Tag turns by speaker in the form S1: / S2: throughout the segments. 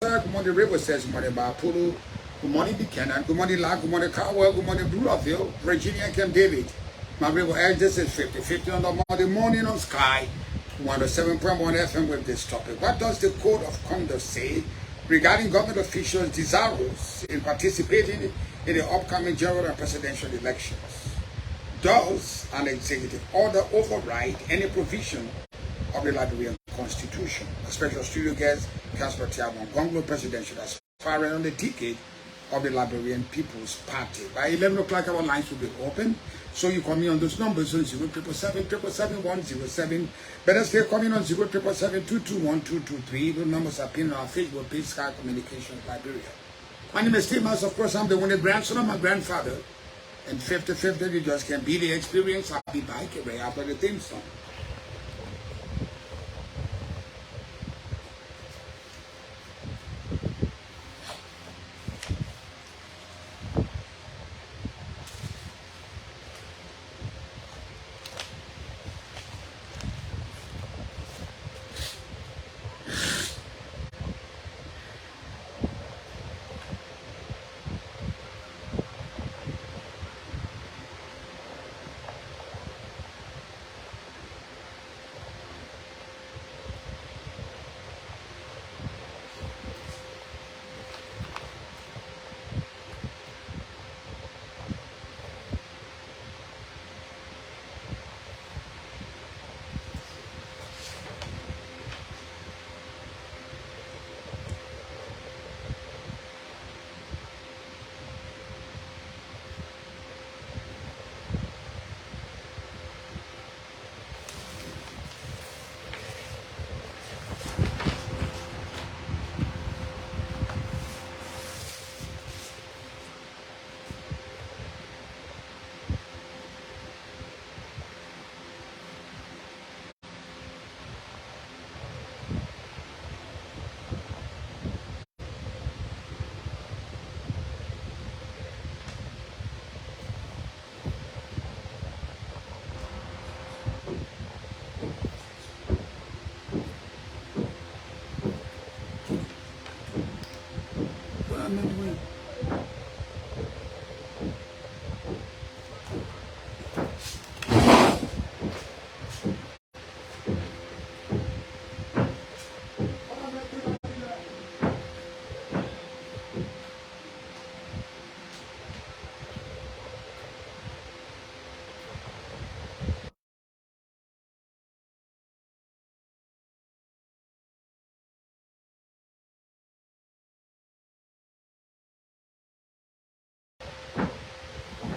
S1: Good morning, River says, good morning, Bapuru. Good morning, Buchanan. Good morning, Lack. Good morning, Cowell. Good morning, Bruraville. Virginia, Camp David. My River Edge, this is 50 on the Monday morning on Sky. 107.1 FM with this topic. What does the Code of Conduct say regarding government officials desirous in participating in the upcoming general and presidential elections? Does an executive order override any provision of the Liberian Constitution? A special studio guest, Tiawan Gongloe, presidential aspirant on the ticket of the Liberian People's Party. By 11 o'clock, our lines will be open. So you call me on those numbers on 077777107. Better still call me on 07772212223. Those numbers are pinned on our Facebook page, Sky Communications Liberia. My name is T-MaX. Of course, I'm the one grandson of my grandfather. And 50-50, you just can be the experience. I'll be back right after the theme song.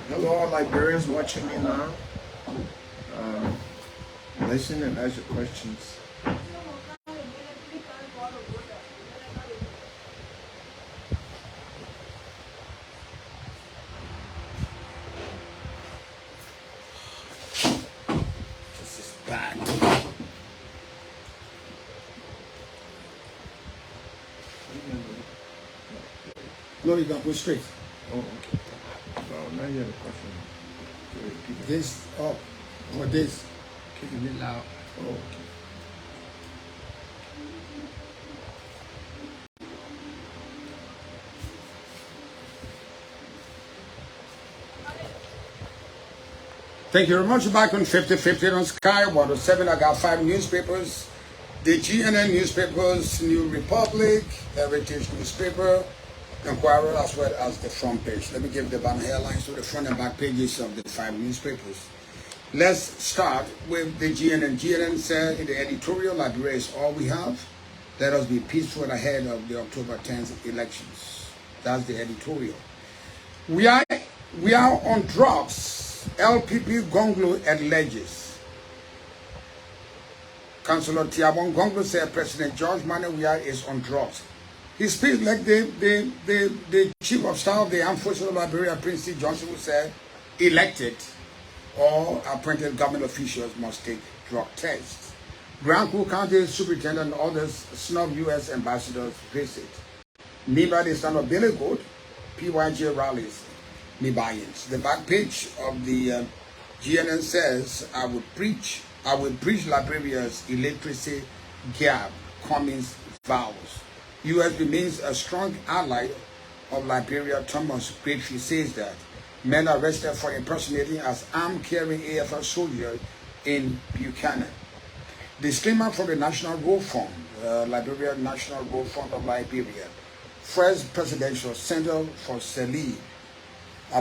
S2: Hello, all Liberians watching me now. Listen and ask your questions.
S1: This is bad. No, you got to go straight.
S2: Oh, okay. Well, now you have a question.
S1: This up or this?
S2: Keeping it loud. Oh, okay.
S1: Thank you very much. Back on 50-50 on Sky 107. I got 5 newspapers. The GNN newspapers, New Republic, Heritage newspaper, Inquirer, as well as the front page. Let me give the banner headlines to the front and back pages of the 5 newspapers. Let's start with the GNN. GNN said in the editorial, Liberia is all we have. Let us be peaceful ahead of the October 10th elections. That's the editorial. We are on drugs. LPP Gongloe alleges. Councillor Tiawan Gongloe said President George Manuel is on drugs. He speaks like the Chief of Staff of the Armed Forces of Liberia, Prince C. Johnson, who said elected or appointed government officials must take drug tests. Grand Cook County Superintendent and others snub U.S. ambassadors visit. Nearby the stand of Billy Goat, PYJ rallies, Nibayans. The back page of the GNN says, I will bridge Liberia's illiteracy gap, Cummings vows. U.S. remains a strong ally of Liberia. Thomas Grateful says that men arrested for impersonating as arm-carrying AFL soldiers in Buchanan. Disclaimer from the National Road Fund, Liberia National Road Fund of Liberia. First Presidential Center for Cllr.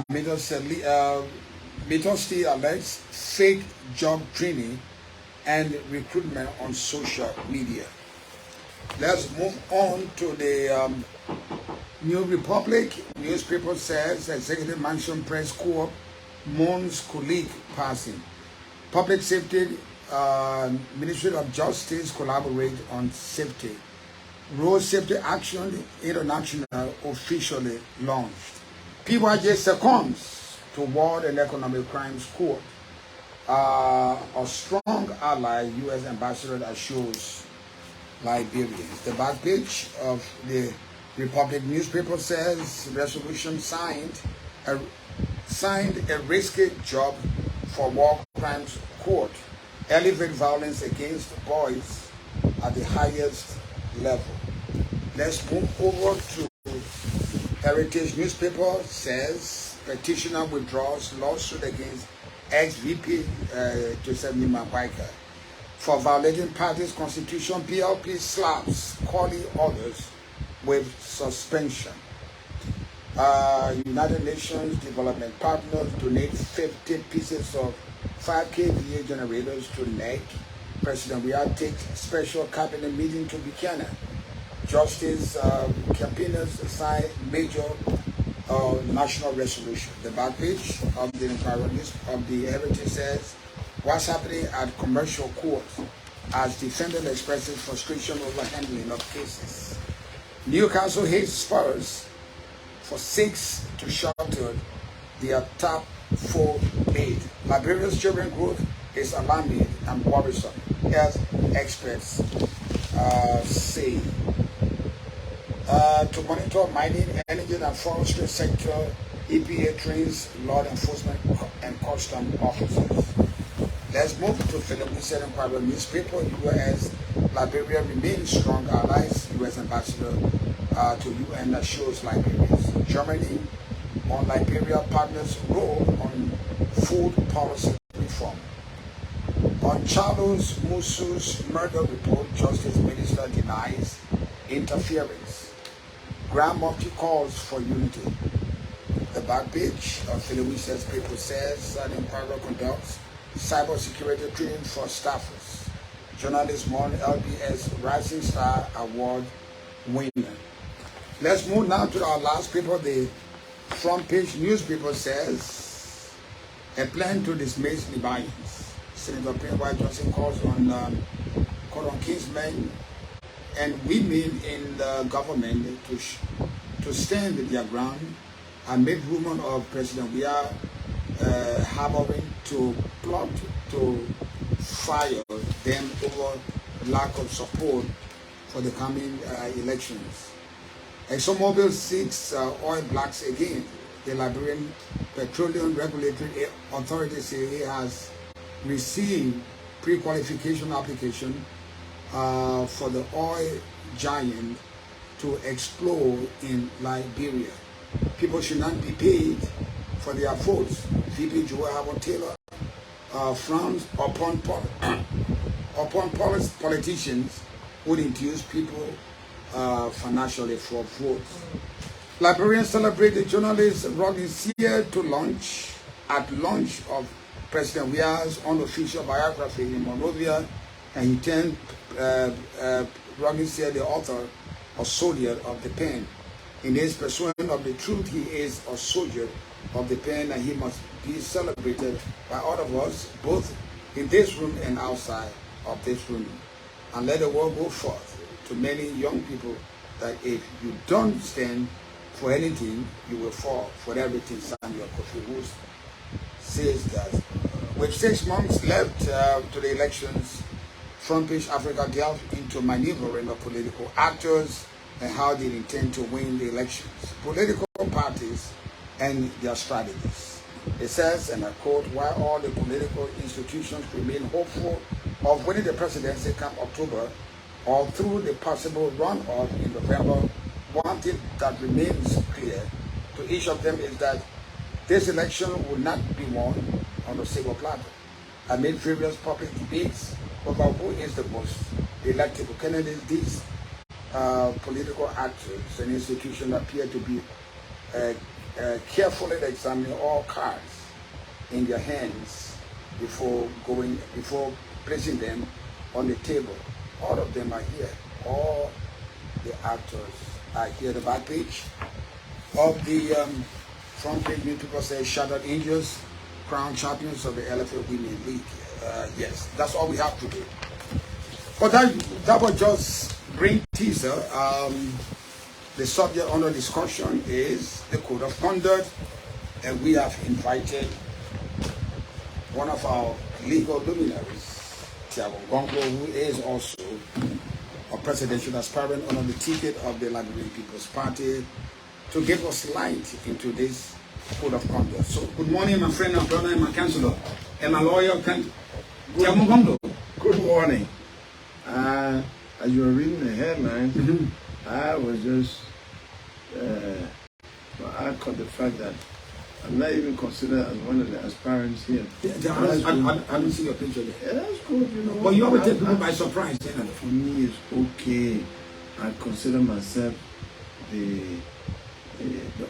S1: Milton still alleges fake job training and recruitment on social media. Let's move on to the New Republic. Newspaper says Executive Mansion Press Corps mourns colleague passing. Public Safety Ministry of Justice collaborate on safety. Road Safety Action International officially launched. PYJ succumbs to War and Economic Crimes Court. A strong ally, U.S. Ambassador assures Liberians. The back page of the Republic newspaper says resolution signed a risky job for War Crimes Court. Elevate violence against boys at the highest level. Let's move over to Heritage newspaper says petitioner withdraws lawsuit against ex-VP Joseph Nimagwaika for violating party's constitution. PLP slaps calling others with suspension. United Nations Development Partners donate 50 pieces of 5 kVA generators to NEC. President Riyadh takes special cabinet meeting to Buchanan. Justice campaigners sign major national resolution. The back page of the environment of the Heritage says what's happening at commercial courts as defendant expresses frustration over handling of cases. Newcastle hates Spurs for 6 to shelter their top 4 made. Liberia's children growth is alarming and worrisome, as experts say. To monitor mining, energy and forestry sector, EPA trains law enforcement and custom officers. Let's move to Philip Wilson Inquirer newspaper. U.S. Liberia remains strong allies. U.S. Ambassador to UN assures Liberians. Germany on Liberia partners' role on food policy reform. On Charles Musu's murder report, Justice Minister denies interference. Grand Mufti calls for unity. The back page of Philip Wilson's paper says an inquiry conducts cybersecurity training for staffers. Journalist won LBS Rising Star Award winner. Let's move now to our last paper. The front page newspaper says a plan to dismiss Libyans. Senator Penwhite Johnson calls on kinsmen and women in the government to stand their ground amid rumor of President Weah harboring to plot to fire them over lack of support for the coming elections. ExxonMobil seeks oil blacks again. The Liberian Petroleum Regulatory Authority says it has received pre-qualification application for the oil giant to explore in Liberia. People should not be paid for their votes. VP Joel Howard Taylor frowns upon politicians who induce people financially for votes. Liberians celebrate the journalist Rodney Sear to launch of President Weah's unofficial biography in Monrovia, and he turned Rodney Sear, the author or soldier of the pen. In his pursuit of the truth, he is a soldier of the pen, and he must be celebrated by all of us, both in this room and outside of this room. And let the word go forth to many young people that if you don't stand for anything, you will fall for everything. Samuel Kofi Woods says that. With 6 months left to the elections, Front Page Africa delved into maneuvering of political actors and how they intend to win the elections, political parties and their strategies. It says, and I quote, while all the political institutions remain hopeful of winning the presidency come October, or through the possible runoff in November, one thing that remains clear to each of them is that this election will not be won on a single platform. Amid various public debates over who is the most electable candidate, these political actors and institutions appear to be carefully examining all cards in their hands before placing them on the table. All of them are here. All the actors are here. The back page of the front page, many people say Shattered Angels, crown champions of the LPP Women League. Yes, that's all we have to do. But that was just brief teaser. The subject under discussion is the code of conduct, and we have invited one of our legal luminaries, Tiawan Gongloe, who is also a presidential aspirant under the ticket of the Liberian People's Party, to give us light into this code of conduct. So, good morning, my friend, my brother, and my counselor, and my lawyer, Tiawan Gongloe.
S2: Good morning. As you were reading the headlines, I was just, I caught the fact that I'm not even considered as one of the aspirants here.
S1: I don't see your picture there.
S2: Yeah, that's good, you know.
S1: But you always take people by surprise.
S2: For me, it's okay. I consider myself the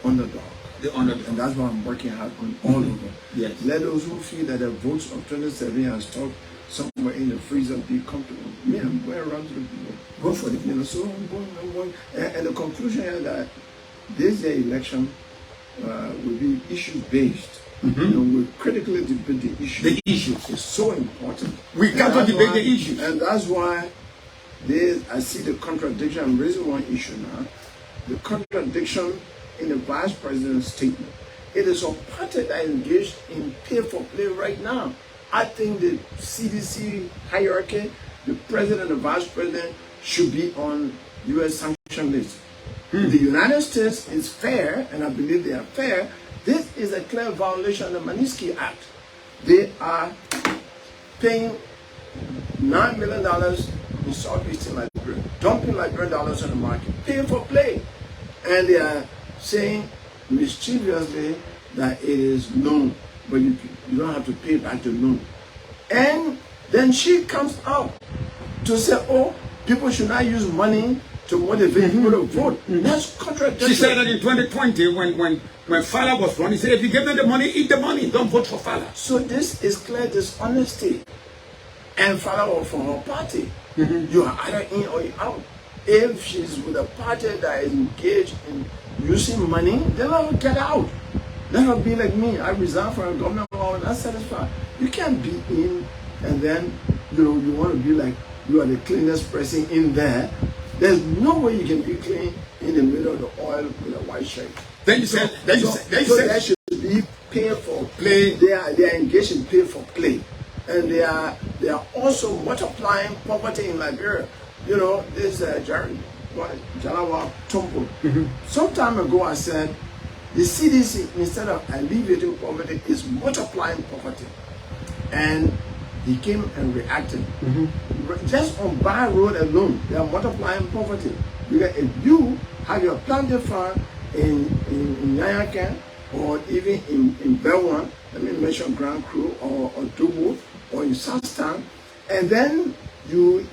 S2: underdog.
S1: The underdog.
S2: And that's why I'm working hard on all over.
S1: Yes.
S2: Let those who feel that the votes of 2017 has stopped somewhere in the freezer be comfortable. Me, I'm going around to the people.
S1: Go for it.
S2: You know, so I'm going. And the conclusion is that this year election will be issue-based. You know, we'll critically debate the issue.
S1: The issues.
S2: It's so important.
S1: We got to debate the issues.
S2: And that's why I see the contradiction. I'm raising one issue now. The contradiction in the vice president's statement. It is a party that is engaged in pay-for-play right now. I think the CDC hierarchy, the president and the vice president should be on U.S. sanction list. The United States is fair, and I believe they are fair. This is a clear violation of the Magnitsky Act. They are paying $9 million in Southeastern Liberia, dumping Liberian dollars on the market, pay for play. And they are saying mischievously that it is known, but you don't have to pay back the loan. And then she comes out to say, oh, people should not use money to motivate people to vote. That's contradictory.
S1: She said that in 2020 when Fala was running, he said, if you give them the money, eat the money, don't vote for Fala.
S2: So this is clear dishonesty. And Fala was from her party. You are either in or you're out. If she's with a party that is engaged in using money, then let her get out. Let her be like me. I resigned from a government role and I'm satisfied. You can't be in and then you want to be like you are the cleanest person in there. There's no way you can be clean in the middle of the oil with a white shirt.
S1: Then you said
S2: there should be pay for play. They are engaged in pay for play. And they are also multiplying poverty in Liberia. You know, this Jalawa Tumbo. Some time ago I said the CDC, instead of alleviating poverty, is multiplying poverty. And he came and reacted. Just on Bar Road alone, they are multiplying poverty. Because if you have your planting farm in Nyayakan or even in Belwan, let me mention Grand Cru or Dubu or in Southtown, and then you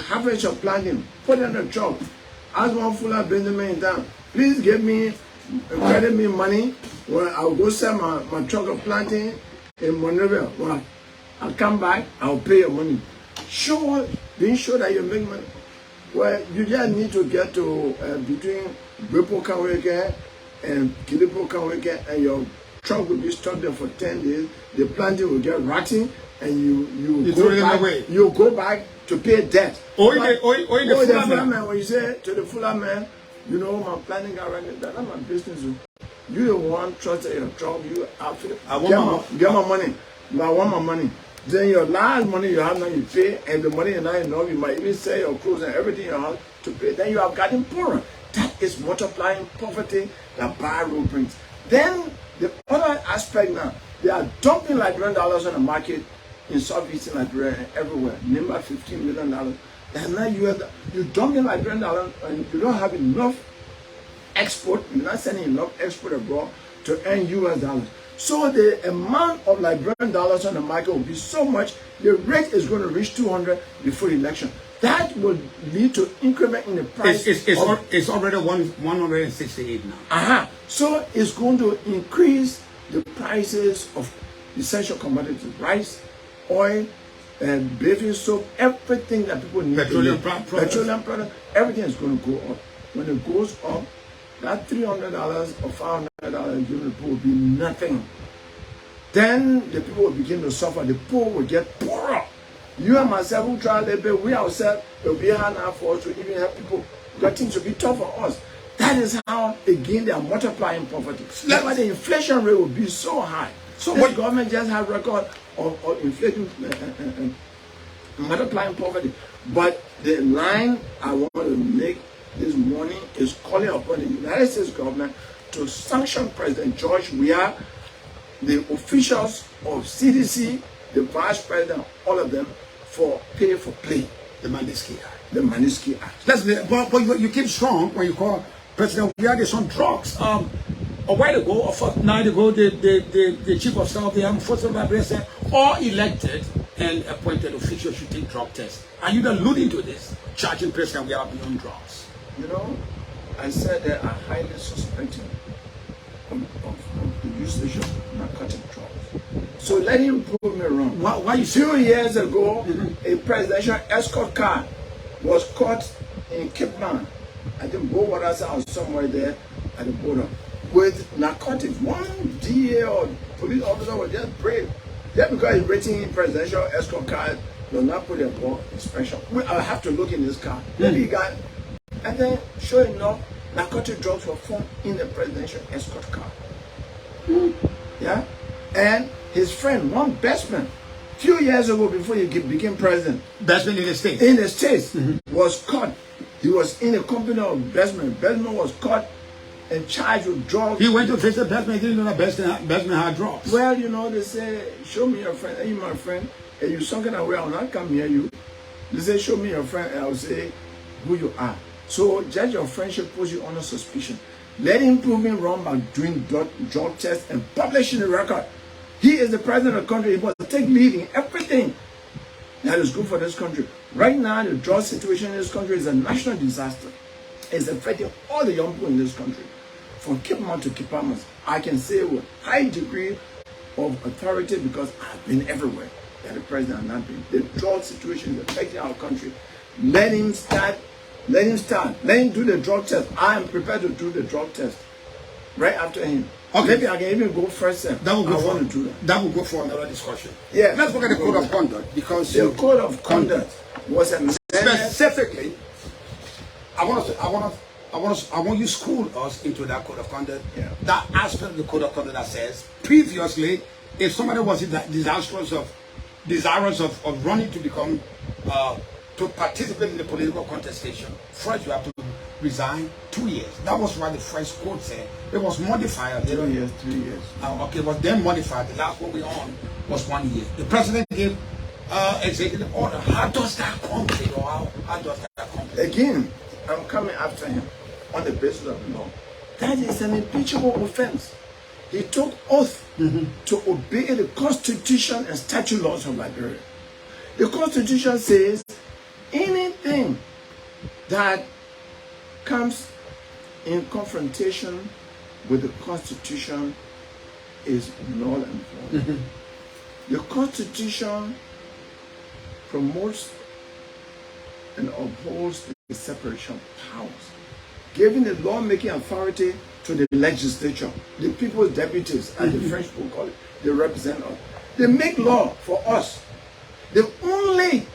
S2: harvest your planting, put it in a truck, ask one fuller Benjamin down, please give me, credit me money, or I'll go sell my truck of planting in Monrovia. Well, I'll come back, I'll pay your money. Being sure that you make money. Well, you just need to get to between Bepo Kaweke and Kilipo Kaweke, and your truck will be stuck there for 10 days. The planting will get rotten, and you go back to pay debt.
S1: The
S2: fuller man, when you say to the fuller man, you know, my planting got running, that's not my business. You the one trusted your truck, you outfit. Get my money. I want my money. Then your last money you have now you pay, and the money is not enough, you might even sell your clothes and everything you have to pay. Then you have gotten poorer. That is multiplying poverty that Bar Road brings. Then the other aspect now, they are dumping Liberian dollars on the market in Southeastern Liberia and everywhere. Number $15 million. That's not US. You dump in Liberian dollar and you don't have enough export. You're not sending enough export abroad to earn US dollars. So the amount of Liberian dollars on the market will be so much, the rate is going to reach 200 before the election. That will lead to increment in the price.
S1: It's already 168 now.
S2: So it's going to increase the prices of essential commodities, rice, oil, and bathing soap, everything that people need. Petroleum products, everything is going to go up. When it goes up, that $300 or $500 given the poor will be nothing. Then the people will begin to suffer. The poor will get poorer. You and myself who try to live, we ourselves, it will be hard now for us to even help people. That things will be tough for us. That is how, again, they are multiplying poverty. That's why the inflation rate will be so high. So what government just have record of inflation, multiplying poverty. But the line I want to make this morning is calling upon the United States government to sanction President George Weah, the officials of CDC, the vice president, all of them, for pay for play.
S1: The Magnitsky Act.
S2: The Magnitsky Act.
S1: But you keep strong when you call President Weah. There's some drugs. A while ago, a fortnight ago, the chief of staff of the armed forces of Liberia said all elected and appointed officials should take drug tests. Are you alluding to this, charging President Weah beyond drugs?
S2: You know, I said they are highly suspected of the usage of narcotic drugs. So let him prove me wrong.
S1: Why you
S2: 2 years ago, a presidential escort car was caught in Cape Town, I think Bowaters or somewhere there at the border, with narcotics. One DA or police officer was just brave. Just because he's rating presidential escort car does not put a ball inspection. I have to look in this car. Maybe he got, and then sure enough, narcotic drugs were found in the presidential escort car. Yeah? And his friend, one Bestman, few years ago before he became president.
S1: Bestman in the States?
S2: In the States, was caught. He was in a company of Bestman. Bestman was caught and charged with drugs.
S1: He went to visit Bestman. He didn't know that Bestman had drugs.
S2: Well, you know, they say, show me your friend. Are you my friend? And you sunken away, I will not come near you. They say, show me your friend, and I will say who you are. So, judge your friendship puts you under suspicion. Let him prove me wrong by doing drug tests and publishing the record. He is the president of the country. He must take lead in everything that is good for this country. Right now, the drug situation in this country is a national disaster. It's affecting all the young people in this country. From Cape Mount to Cape Palmas, I can say with high degree of authority because I've been everywhere that the president has not been. The drug situation is affecting our country. Let him start. Let him start. Let him do the drug test. I am prepared to do the drug test right after him. Okay. Maybe I can even go first.
S1: That will go
S2: want to do that.
S1: That will go for another discussion.
S2: Yeah.
S1: Let's look at the code of conduct, because
S2: the code of conduct was a
S1: specifically. I want you to school us into that code of conduct.
S2: Yeah.
S1: That aspect of the code of conduct that says previously, if somebody was desirous of running to become to participate in the political contestation, first you have to resign 2 years. That was what the first code said. It was modified.
S2: 2 years, 3 years.
S1: Okay, it was then modified. The last one we on was 1 year. The president gave executive order. How does that complicate, or how does that complicate?
S2: Again, I'm coming after him on the basis of the law. That is an impeachable offense. He took oath to obey the Constitution and statute laws of Liberia. The Constitution says anything that comes in confrontation with the Constitution is null and void. The Constitution promotes and upholds the separation of powers, giving the lawmaking authority to the legislature, the people's deputies, as the French people call it. They represent us. They make law for us. The only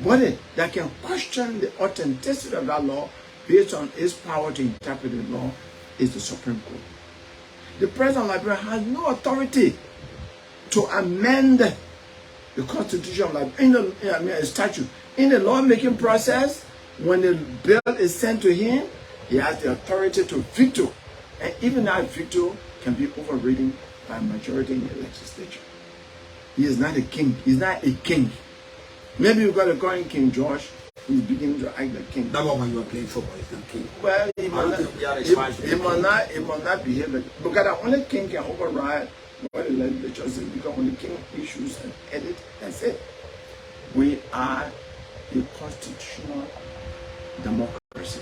S2: body that can question the authenticity of that law based on its power to interpret the law is the Supreme Court. The president of Liberia has no authority to amend the Constitution of Liberia, a statute. In the lawmaking process, when the bill is sent to him, he has the authority to veto. And even that veto can be overridden by a majority in the legislature. He is not a king. He's not a king. Maybe you got to call him King George, he's beginning to act like king.
S1: That was when you were playing football, he's not king.
S2: Well, he might not behave like, because the only king can override what the legislature says, because when the king issues an edit, that's it. We are a constitutional democracy,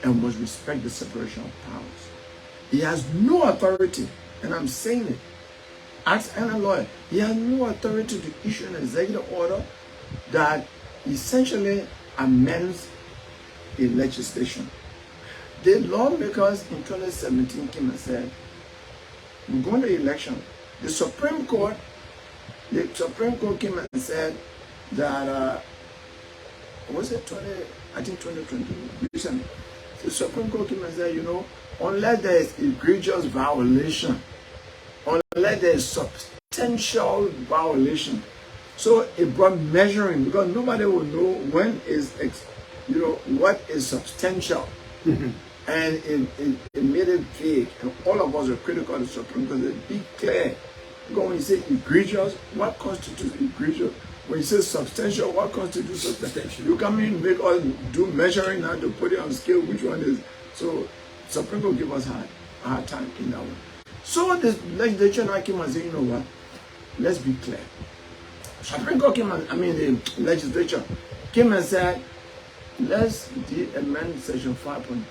S2: and must respect the separation of powers. He has no authority, and I'm saying it. Ask any lawyer. He has no authority to issue an executive order that essentially amends a legislation. The lawmakers in 2017 came and said, we're going to election. The Supreme Court came and said that, was it 2020, recently. The Supreme Court came and said, you know, unless there is egregious violation, unless there is substantial violation. So it brought measuring, because nobody will know when is, you know, what is substantial. And it made it vague. And all of us are critical of the Supreme Court. It be clear. Because when you say egregious, what constitutes egregious? When you say substantial, what constitutes substantial? You come in, make us do measuring now to put it on scale, which one is. So Supreme Court give us a hard time in that one. So the legislature now came and said, you know what, let's be clear. Supreme Court came and, the legislature came and said, let's amend section 5.2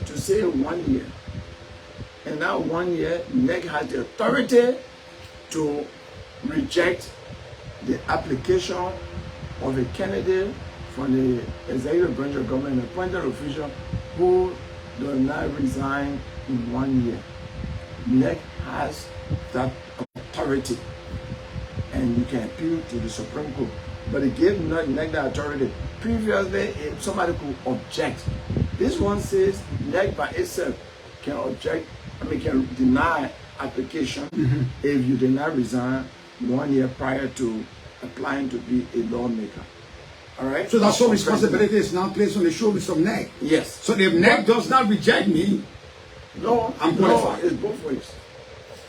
S2: to say 1 year. And now 1 year, NEC has the authority to reject the application of a candidate from the executive branch of government, an appointed official who does not resign in 1 year. NEC has that authority, and you can appeal to the Supreme Court. But it gave NEC that authority. Previously, if somebody could object. This one says NEC by itself can object, can deny application if you did not resign 1 year prior to applying to be a lawmaker. All right?
S1: So that sole responsibility is now placed on the shoulders of NEC.
S2: Yes.
S1: So if NEC does not reject me, I'm qualified.
S2: It's both ways.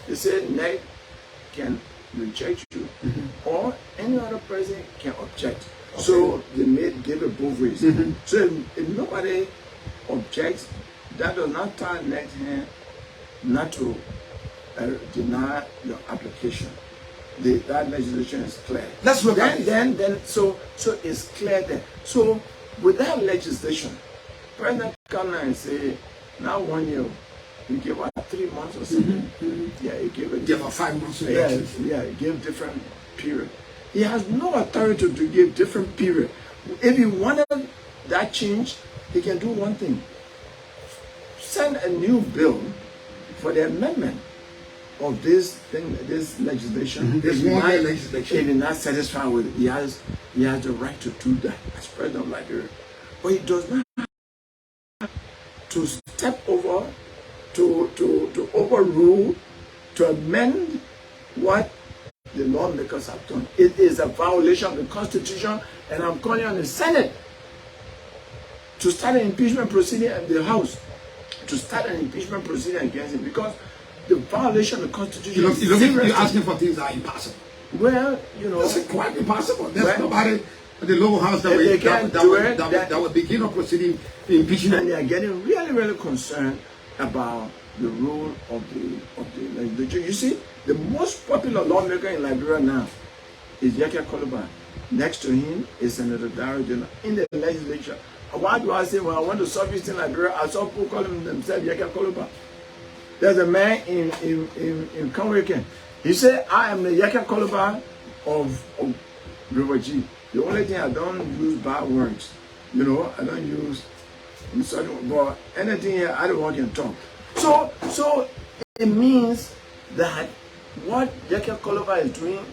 S2: They say NEC can reject you, or any other person can object. Okay. So they give it both ways. So if nobody objects, that does not turn NEC's hand not to deny your application. That legislation is clear.
S1: Let's look at
S2: it. So it's clear there. So with that legislation, President come and say, now 1 year, you give her 3 months or something. Yeah, he gave it.
S1: Give her 5 months.
S2: Yeah, he gave different period. He has no authority to give different period. If he wanted that change, he can do one thing: send a new bill for the amendment of this thing, this legislation.
S1: This 1 year legislation.
S2: If he's not satisfied with it, he has the right to do that as president of Liberia. But he does not have to step over, to overrule, to amend what the lawmakers have done. It is a violation of the Constitution, and I'm calling on the Senate to start an impeachment proceeding at the House, to start an impeachment proceeding against him, because the violation of the Constitution is serious.
S1: You're asking for things that are impossible.
S2: Well,
S1: it's quite impossible. There's nobody at the lower house that will begin a proceeding impeachment.
S2: And they are getting really, really concerned about the role of the legislature. You see, the most popular lawmaker in Liberia now is Yaka Cllr. Next to him is Senator Darrell Jenner in the legislature. Why do I say, when I want to solve this in Liberia, I saw people calling themselves Yaka Cllr. There's a man in Conway. He said, I am the Yaka Cllr of River G. The only thing, I don't use bad words. I don't use, but anything here, I don't want to talk. So it means that what Yaka Cllr is doing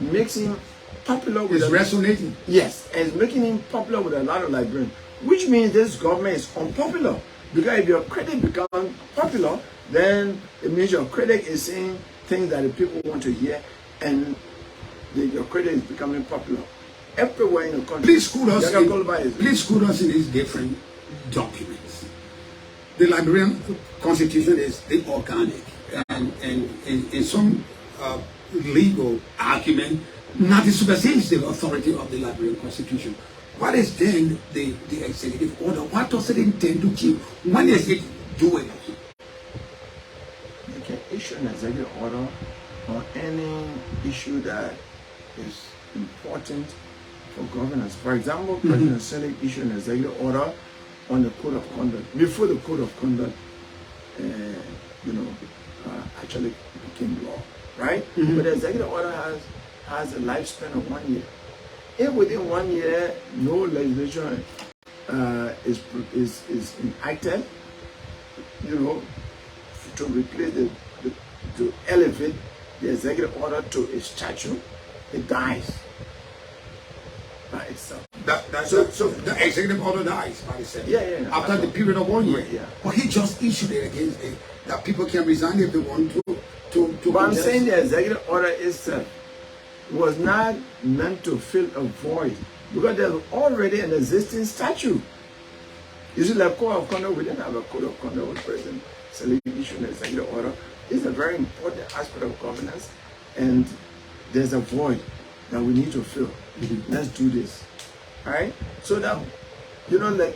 S2: makes him popular with
S1: resonating.
S2: Yes, and it's making him popular with a lot of Liberians, which means this government is unpopular. Because if your critic becomes popular, then it means your critic is saying things that the people want to hear, and your critic is becoming popular everywhere in the country.
S1: Please school us in these different documents. The Liberian Constitution is organic, and in some legal argument, Nothing supersedes the authority of the Liberian Constitution. What is then the executive order? What does it intend to achieve? When is it doing?
S2: You can issue an executive order on any issue that is important for governance. For example, President Senate issued an executive order on the code of conduct before the code of conduct, actually became law, right? But the executive order has a lifespan of 1 year. If within 1 year no legislation is enacted, to replace to elevate the executive order to a statute, it dies by itself.
S1: So the executive order dies by itself.
S2: Yeah.
S1: After the period of 1 year.
S2: Yeah.
S1: But he just issued it against it that people can resign if they want to.
S2: But I'm saying the executive order itself was not meant to fill a void because there's already an existing statute. You see, like code of conduct, we didn't have a code of conduct with President Saye issued an executive order. It's a very important aspect of governance, and there's a void that we need to fill. Let's do this, all right? So that when they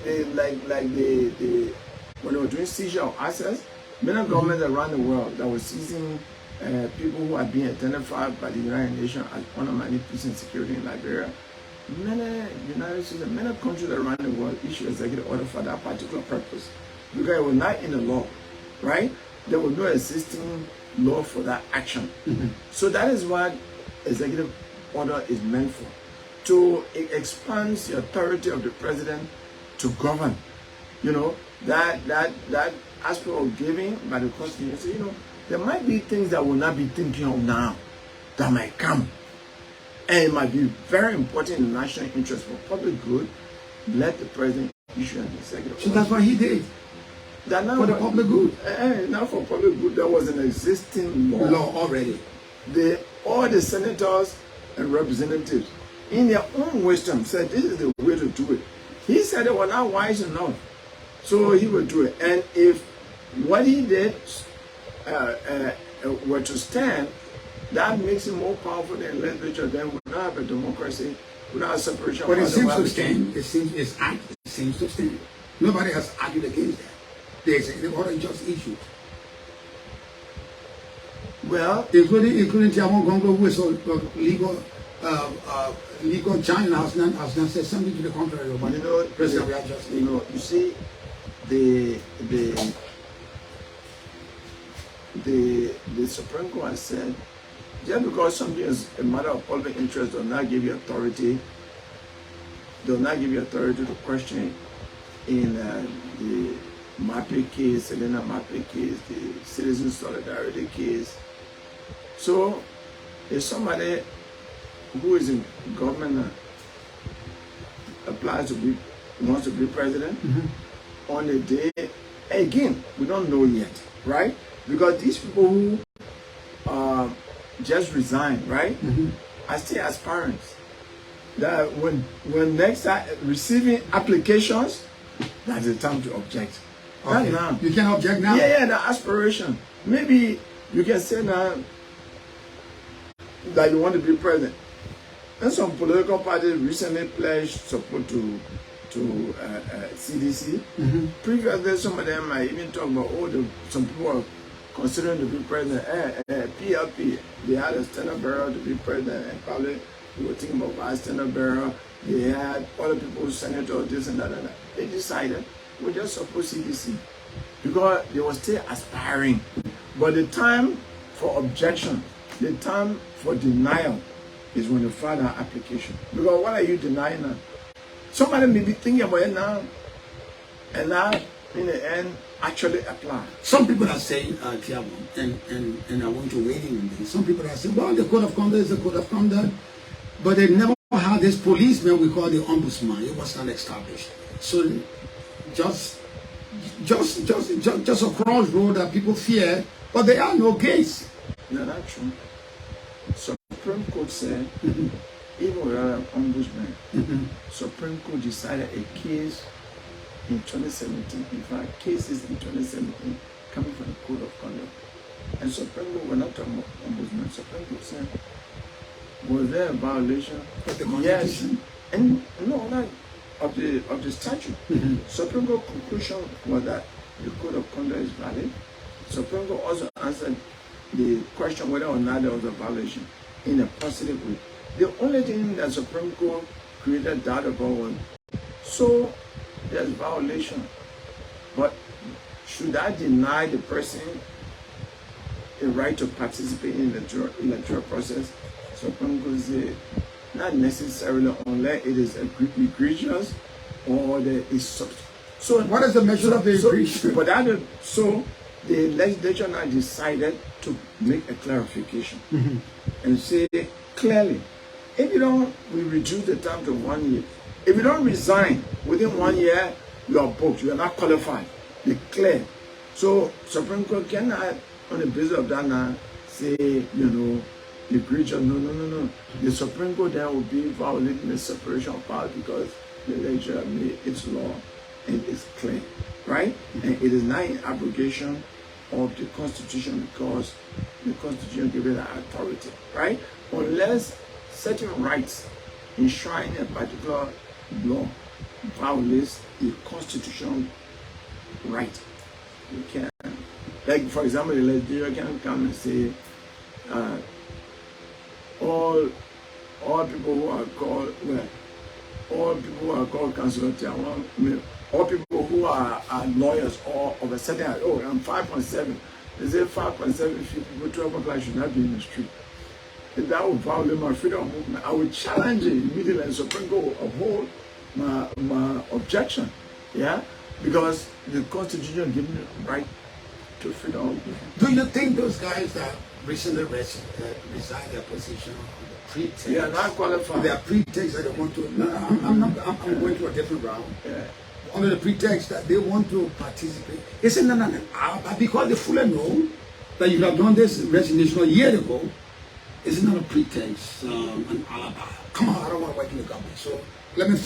S2: were doing seizure of assets, many governments around the world that were seizing people who are being identified by the United Nations as undermining peace and security in Liberia. Many United States and many countries around the world issue executive order for that particular purpose because it was not in the law, right? There was no existing law for that action. So that is what executive order is meant for, to expand the authority of the president to govern. That aspect of giving by the Constitution. There might be things that we'll not be thinking of now that might come. And it might be very important in the national interest for public good. Let the president issue an executive order.
S1: So that's what he did.
S2: That now
S1: for the public good.
S2: Not for public good. There was an existing law
S1: already.
S2: All the senators and representatives, in their own wisdom, said this is the way to do it. He said they were not wise enough, so he would do it. And if what he did were to stand, that makes him more powerful than legislature. Then we don't have a democracy, we don't have separation.
S1: But it seems to stand. It seems to stand. Nobody has argued against that. The executive order just issued.
S2: Well,
S1: including Tiawan Gongloe, who is legal China has not said something to the contrary. But
S2: you see, the Supreme Court has said, just because something is a matter of public interest does not give you authority, to question in the Mappy case, Selena Mappy case, the Citizen Solidarity case. So, if somebody who is in government wants to be president, on the day, again, we don't know yet, right? Because these people who just resigned, right, are still aspirants. That when next time receiving applications, that's the time to object.
S1: Okay.
S2: Now.
S1: You can object now?
S2: Yeah, the aspiration. Maybe you can say now that you want to be president. And some political parties recently pledged support to CDC. Previously, some of them might even talk about, some people are considering to be president. PLP, they had a standard bearer to be president, and probably we were thinking about vice standard bearer. They had other people, senators, this and that and that. They decided we just support CDC because they were still aspiring. But the time for objection, the time for denial is when you file an application. Because what are you denying now? Somebody may be thinking about it now, and now, in the end, actually apply.
S1: Some people are saying, Tiawan, and I want to weigh in on this. Some people are saying, well, the code of conduct is the code of conduct, but they never had this policeman we call the ombudsman. It was not established. So just a crossroad that people fear, but there are no gates.
S2: No, not true. Supreme Court said, even without an ombudsman, Supreme Court decided a case in 2017. In fact, cases in 2017 coming from the Code of Conduct. And Supreme Court, we're not talking about ombudsman. Supreme Court said, Was there a violation?
S1: Of the
S2: Yes,
S1: Constitution?
S2: and no, not of the statute. Supreme Court conclusion was that the code of conduct is valid. Supreme Court also answered the question whether or not there was a violation in a positive way. The only thing that Supreme Court created doubt about was, so there's violation, but should I deny the person a right to participate in the electoral process? Supreme Court said, not necessarily unless it is egregious or there is substance. So
S1: What is the measure of the egregious?
S2: But so the legislature now decided to make a clarification and say clearly, if you don't, we reduce the time to 1 year. If you don't resign within 1 year, you are booked. You are not qualified. Be clear. So Supreme Court cannot, on the basis of that now, say, egregious. No. The Supreme Court then will be violating the separation of powers because the legislature made its law and it's clear, right? And it is not in abrogation of the Constitution because the Constitution gives it that authority, right? Unless certain rights enshrined in a particular law violates the constitutional right. You can, like for example, the legislature can come and say, all people who are called, all people who are called Councillor Tiawan, all people who are lawyers or of a certain, I'm 5.7. They say 5.7 people, 12 o'clock should not be in the street. If that would violate my freedom of movement, I would challenge it immediately and Supreme Court will uphold my objection. Yeah? Because the Constitution gives me the right to freedom of movement.
S1: Do you think those guys that recently resigned their position on the pretext?
S2: They are not qualified.
S1: Their pretext that they want to. No, I'm going to a different round.
S2: Yeah.
S1: Under the pretext that they want to participate. Isn't that an alibi? Because they fully know that you have done this resignation a year ago. Isn't that a pretext, an alibi? Come on, I don't want to work in the government. So let me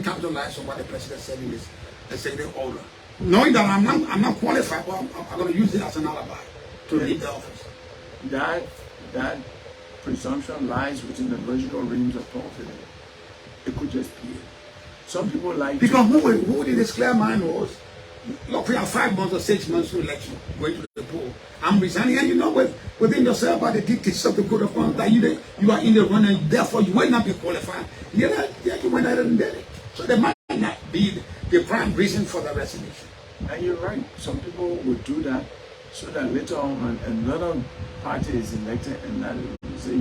S1: capitalize on what the president said in his executive order. Knowing that I'm not qualified, but I'm going to use it as an alibi to leave the office.
S2: That presumption lies within the logical range of thought. It could just be it. Some people like
S1: because who did this clear mind was, look, we have 5 months or 6 months to election, going to the poll. I'm resigning, and you know within yourself by the dictates of the code of conduct that you are in the run and therefore you will not be qualified. You went ahead and did it. So there might not be the prime reason for the resignation.
S2: And you're right. Some people would do that so that later on another party is elected and that will say,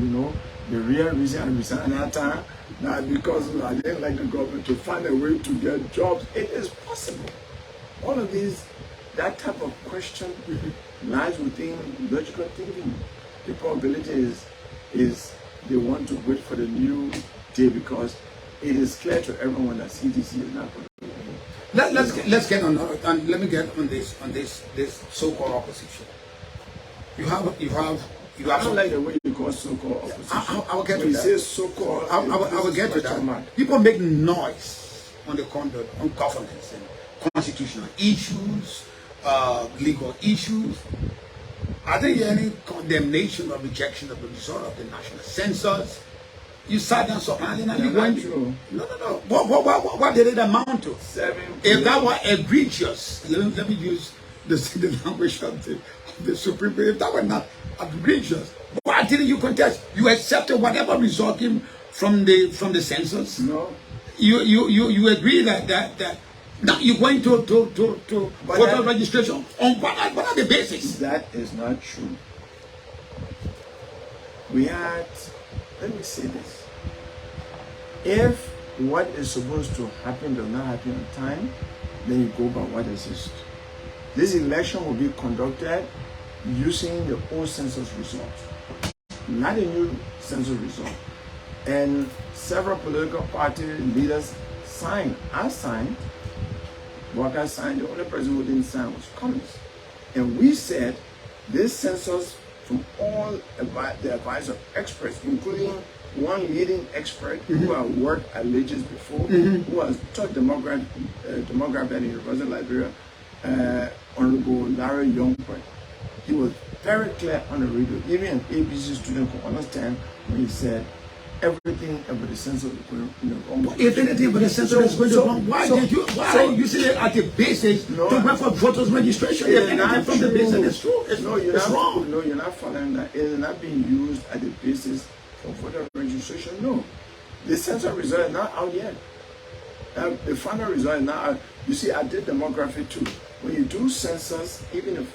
S2: the real reason I resigned at that time, not because I didn't like the government, to find a way to get jobs. It is possible. All of these, that type of question lies within logical thinking. The probability is they want to wait for the new day because it is clear to everyone that CDC is not going to win.
S1: Let's get on, and let me get on this so-called opposition. You have.
S2: I don't like the way you call so-called opposition.
S1: I will get to
S2: when
S1: that.
S2: You say so-called.
S1: I will get to that. People make noise on the conduct, on governance and constitutional issues, legal issues. Are there any condemnation or rejection of the result of the national census? You sat down so early and you went through. No. What did it amount to? If that were egregious, let me use the language of the Supreme Court. If that were not egregious, why didn't you contest? You accepted whatever result came from the census.
S2: No.
S1: You agree that now you're going to voter registration on what are the basics?
S2: That is not true. We had, let me say this. If what is supposed to happen does not happen on time, then you go by what exists. This election will be conducted using the old census results, not a new census result. And several political party leaders signed. I signed. Workers signed. The only person who didn't sign was communists. And we said this census, from all the advice of experts, including one leading expert who had worked at Legis before, who has taught demography at the University of Liberia, Honorable Larry Youngpert. He was very clear on the radio. Even an ABC student could understand when he said everything about the census is going in the wrong way.
S1: If anything but the census is going wrong, why are you using it at the basis to go for voters registration? If anything from the basis is true, it's wrong.
S2: No, you're not following that. It is not being used at the basis for voter registration. No. The census result is not out yet. The final result is not out. You see, I did demography too. When you do census, even if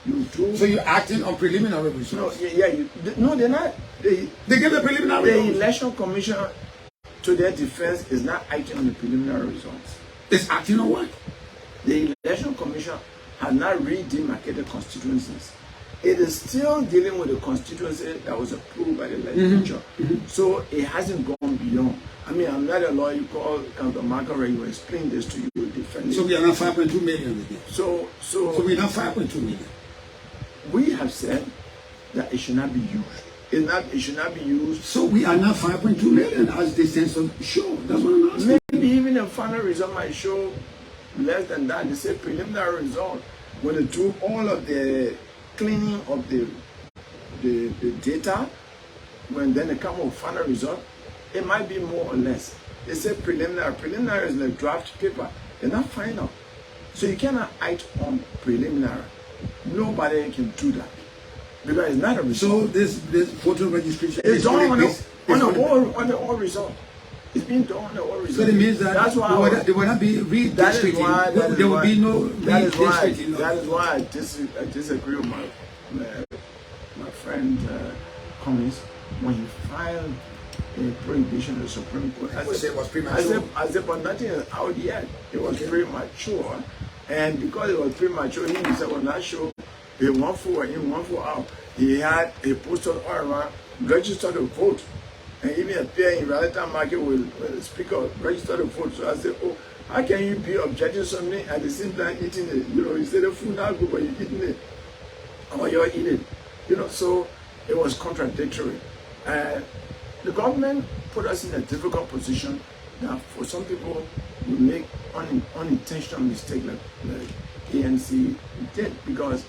S2: you do...
S1: So you're acting on preliminary results?
S2: No, they're not.
S1: They give the preliminary
S2: results.
S1: The
S2: election commission, to their defense, is not acting on the preliminary results.
S1: It's acting on what?
S2: The election commission has not redemarcated constituencies. It is still dealing with the constituency that was approved by the legislature. So it hasn't gone beyond. I mean, I'm not a lawyer. You call Councilor Margaret, you explain this to you, defend it.
S1: So we are not 5.2 million again.
S2: So
S1: we're not 5.2 million.
S2: We have said that it should not be used. It should not be used.
S1: So we are not 5.2 million as the census show. That's what I'm asking.
S2: Maybe even the final result might show less than that. They say preliminary result. When they do all of the cleaning of the data, when then they come with final result, it might be more or less. They say preliminary. Preliminary is like draft paper. They're not final. So you cannot act on preliminary. Nobody can do that. Because it's not a result.
S1: So this voter registration
S2: is done on the all result. It's being done on the all result.
S1: So it means that there will not be redistricting. There will be no redistricting.
S2: That is why I disagree with my friend Cummings when he filed a prohibition in the Supreme Court. I said it was premature. I said, but nothing is out yet. It was premature. And because it was premature, he himself was not sure. He went for in, one for out. He had a postal all around, register to vote. And even appear in reality market with the speaker, register to vote. So I said, oh, how can you be objecting something at the same time eating it? You know, instead of food not good, but you're eating it. Or you're eating. You know, so it was contradictory. And the government put us in a difficult position that for some people we make unintentional mistake like ANC did, because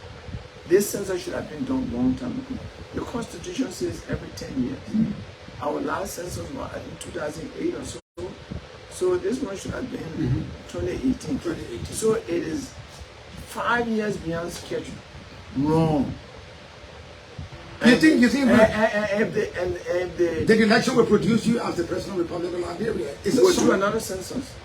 S2: this census should have been done long time ago. The Constitution says every 10 years. Our last census was in 2008 or so. So this one should have been 2018. So it is 5 years beyond schedule. Wrong.
S1: You think
S2: the
S1: election will produce you as the president of the Republic of Liberia?
S2: We'll do another census.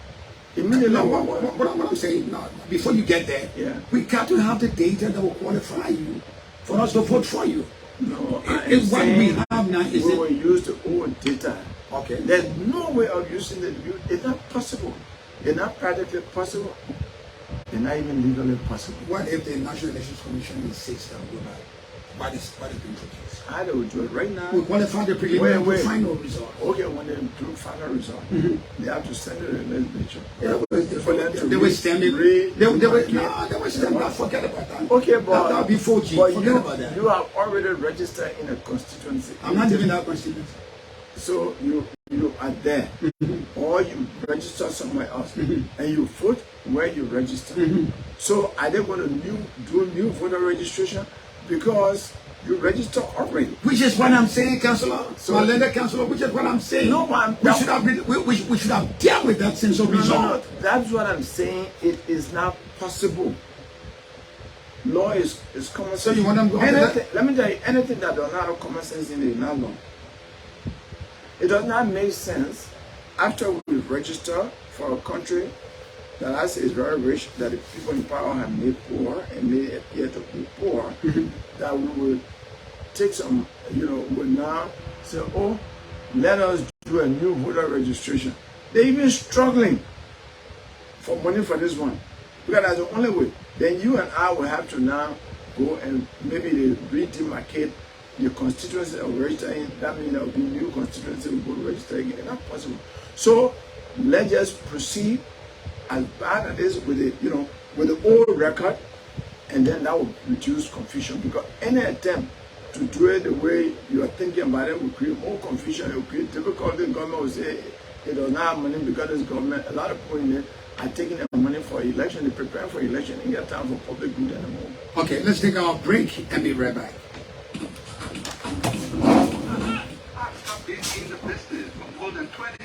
S1: No, what I'm saying, no, before you get there, we got to have the data that will qualify you for us to vote for you.
S2: No,
S1: what we have now is
S2: we will use the old data.
S1: Okay.
S2: There's no way of using it. It's not possible. It's not practically possible. It's not even legally possible.
S1: What if the National Elections Commission insists that we go back? What is being produced?
S2: I will do it right now.
S1: We qualify the preliminary final result.
S2: Okay, when they do final result, they have to send it to the legislature.
S1: They will stand it. They will stand it. Forget about that.
S2: Okay, but
S1: that will be 4G. Forget about that.
S2: You have already registered in a constituency.
S1: I'm not even that constituency.
S2: So you are there, or you register somewhere else, and you vote where you register. So are they going to do new voter registration? Because you register already.
S1: Which is what I'm saying, Councillor. So Councillor, which is what I'm saying.
S2: No,
S1: we should have dealt with that since result.
S2: No, that's what I'm saying. It is not possible. Law is common sense.
S1: So you want them to
S2: let me tell you, anything that does not have common sense in it is not law. It does not make sense after we register for a country that I say is very rich, that the people in power have made poor and made it appear to be poor, that we will take some, will now say, oh, let us do a new voter registration. They're even struggling for money for this one. Because that's the only way. Then you and I will have to now go and maybe they redemarcate the constituency of registering. That means there will be new constituency we go to register again. It's not possible. So let's just proceed as bad as it is with the old record, and then that will reduce confusion, because any attempt to do it the way you are thinking about it will create more confusion. It will create difficulty. The government will say it does not have money because this government, a lot of people in it are taking their money for election, they're preparing for election, and get time for public good anymore.
S1: Okay, let's take our break and be right back.
S3: I've been in the business.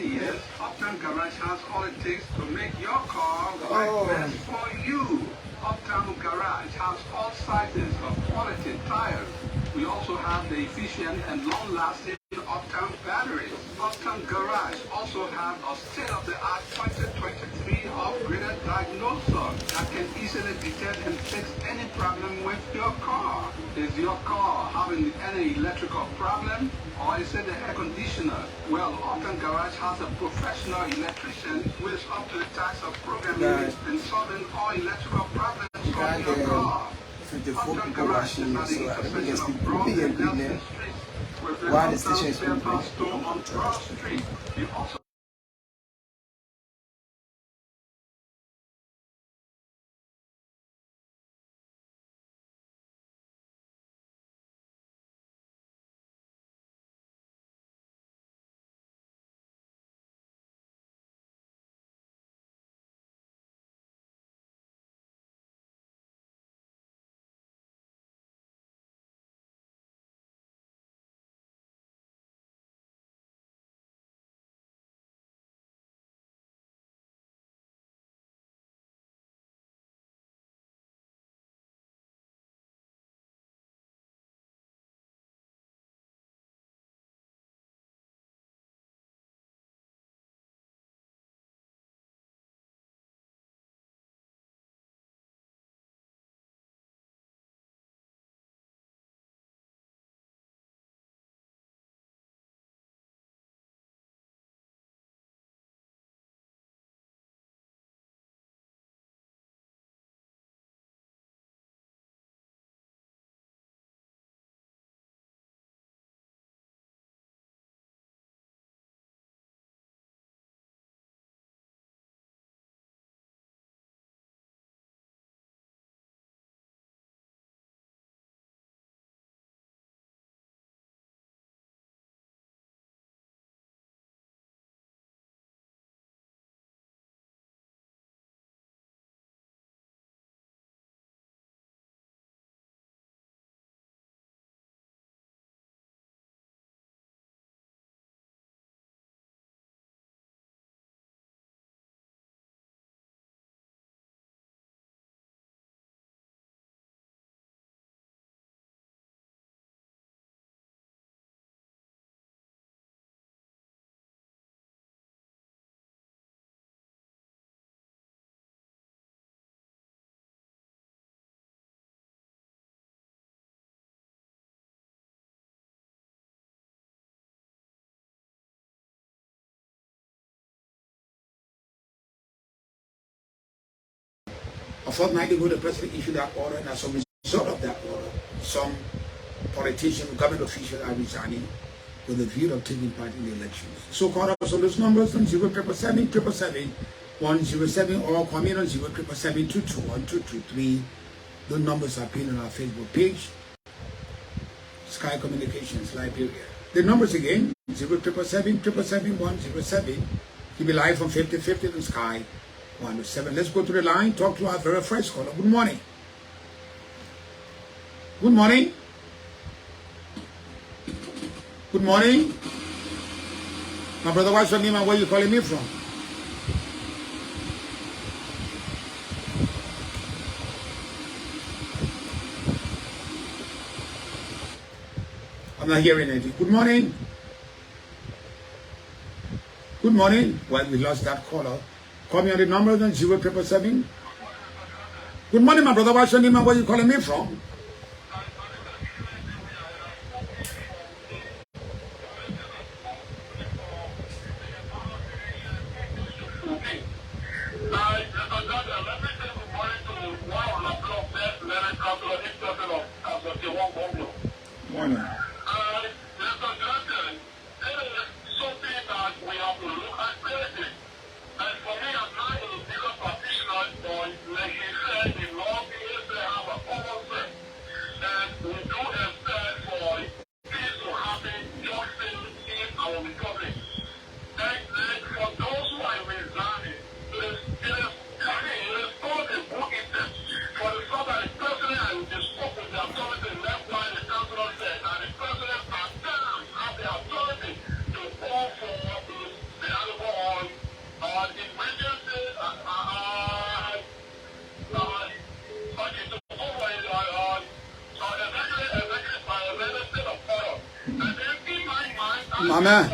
S3: years, Uptown Garage has all it takes to make your car work best for you. Uptown Garage has all sizes of quality tires. We also have the efficient and long-lasting Uptown batteries. Uptown Garage also have a state-of-the-art 2023 upgraded diagnoser that can easily detect and fix any problem with your car. Is your car having any electrical problem, or is it the air conditioner? Well, Uptown Garage has a professional electrician who is up to the task of programming and solving all electrical problems on your car.
S2: 54 people watching me, so I think it's people here, man. Why the station is open?
S3: On Cross Street. You also
S1: A fortnight ago, the president issued that order, and as a result of that order, some politicians, government officials are resigning with the view of taking part in the elections. So call us on those numbers on 0777 107 or call me on 0777 221 Those numbers are pinned on our Facebook page, Sky Communications, Liberia. The numbers again, 0777 107. Keep it live from 5050 on Sky 107. Let's go to the line, talk to our very first caller. Good morning. Good morning. Good morning. My brother, what's your name and where you calling me from? I'm not hearing anything. Good morning. Good morning. Well, we lost that caller. Call me on the number then 0777. Good morning, my brother. What's your name and where you calling me from? Morning. Mama.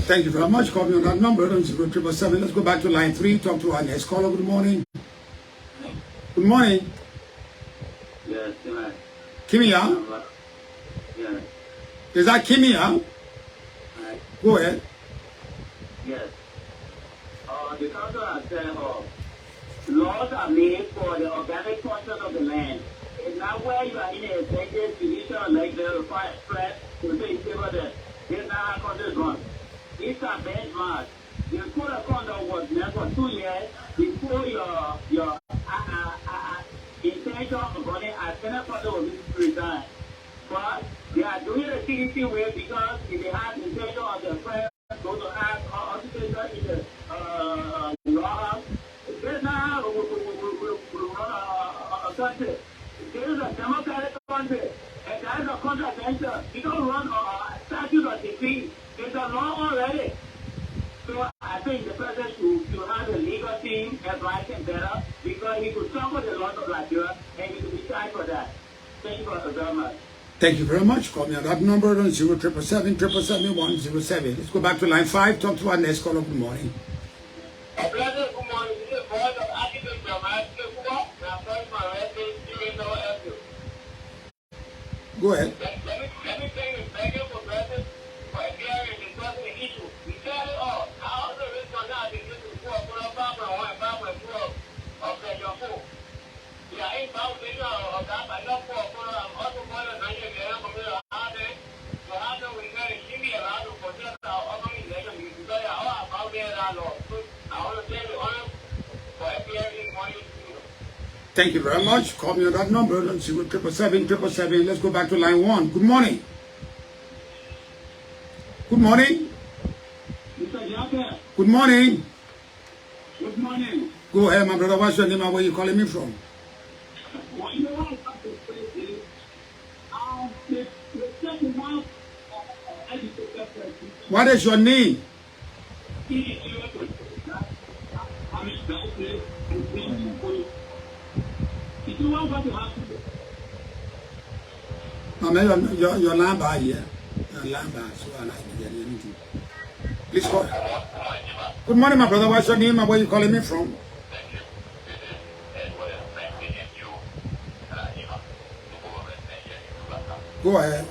S1: Thank you very much. Call me on that number, 0777. Let's go back to line 3. Talk to our next caller. Good morning. Good morning.
S4: Yes,
S1: Kimia?
S4: yes.
S1: Is that Kimia?
S4: Right.
S1: Go ahead.
S4: Yes. The council has said laws are made for the organic portion of the land. It's not where you are in a executive position like the press to say in favor that this is not how country is run. It's a benchmark. The code of conduct was there for 2 years before your intention of running as Senate President was resigned. But they are doing the CDC way because if they have the intention of the press go to have occupation in the law house, that's not how we run a country. This is a democratic country, and that is a contravention. You don't run a statute or decree. It's a law already. So I think the president should have a legal team advise him better because he could suffer the loss of Liberia and he could be tried for that. Thank you very much.
S1: Thank you very much. Call me on that number on 0777 Let's go back to line 5. Talk to our next caller. Good morning.
S4: Good morning. This is the voice of architect
S1: Go ahead.
S4: Let me tell you, thank you for present for appearing and discussing the issue. We said it all. I also read for now the issue for Papa and Papa of your food. Yeah, I ain't about to that, but not for I'm also going to make it from the other. So how do we get it? Give me a lot of protest our organization because I all about that law. I want to tell you honor for appearing for you.
S1: Thank you very much. Call me on that number on 0777. Let's go back to line 1. Good morning. Good morning.
S4: Mr. Jacques.
S1: Good morning.
S4: Good morning.
S1: Go ahead, my brother. What's your name and where you calling me from?
S4: What you want to say is, the second one,
S1: what is your name? Your line by here. Your line by, so I like to get anything. Please call. Good morning, my brother. What's your name and where you calling me from? Go ahead.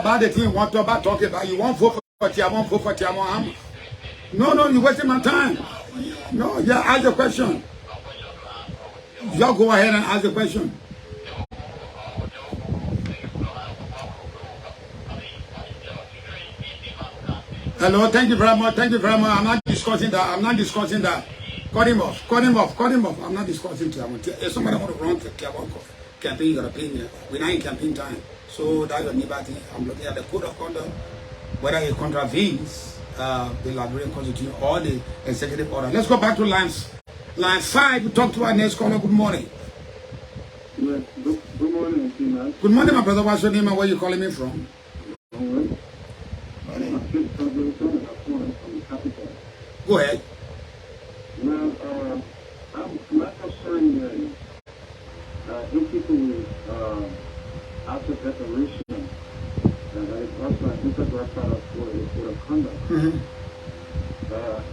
S1: By the thing what about talking about you won't vote for Tiawan. No, you're wasting my time. No, yeah, ask the question. Y'all go ahead and ask the question. Hello, thank you very much. I'm not discussing that. Cut him off. I'm not discussing Tiawan. If somebody want to run for Tiawan campaign, you gotta pay me. We're not in campaign time. So that's your liberty. I'm looking at the code of conduct, whether it contravenes the Liberian Constitution or the executive order. Let's go back to line 5. We talk to our next caller. Good morning.
S4: Yes, good morning, T-MaX.
S1: Good morning, my brother. What's your name and where you calling me from? Go ahead.
S4: Well, my concern if people after declaration that is also an integral part of the code of conduct.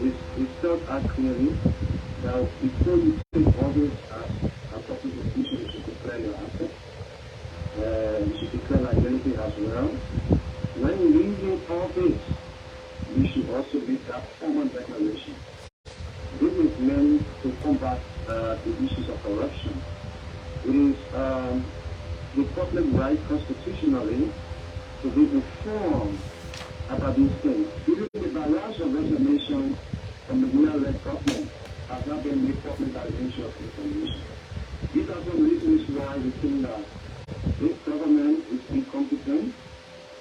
S4: It tells us clearly that before you take office as a public official, you should declare your assets. You should declare liability as well. When upon leaving office, we should also make that formal declaration. This is meant to combat the issues of corruption. It is the public right constitutionally to be informed about these things. Even the barrage of resignation from the Cllr government has not been made public by the Ministry of Information. These are some reasons why we think that this government is incompetent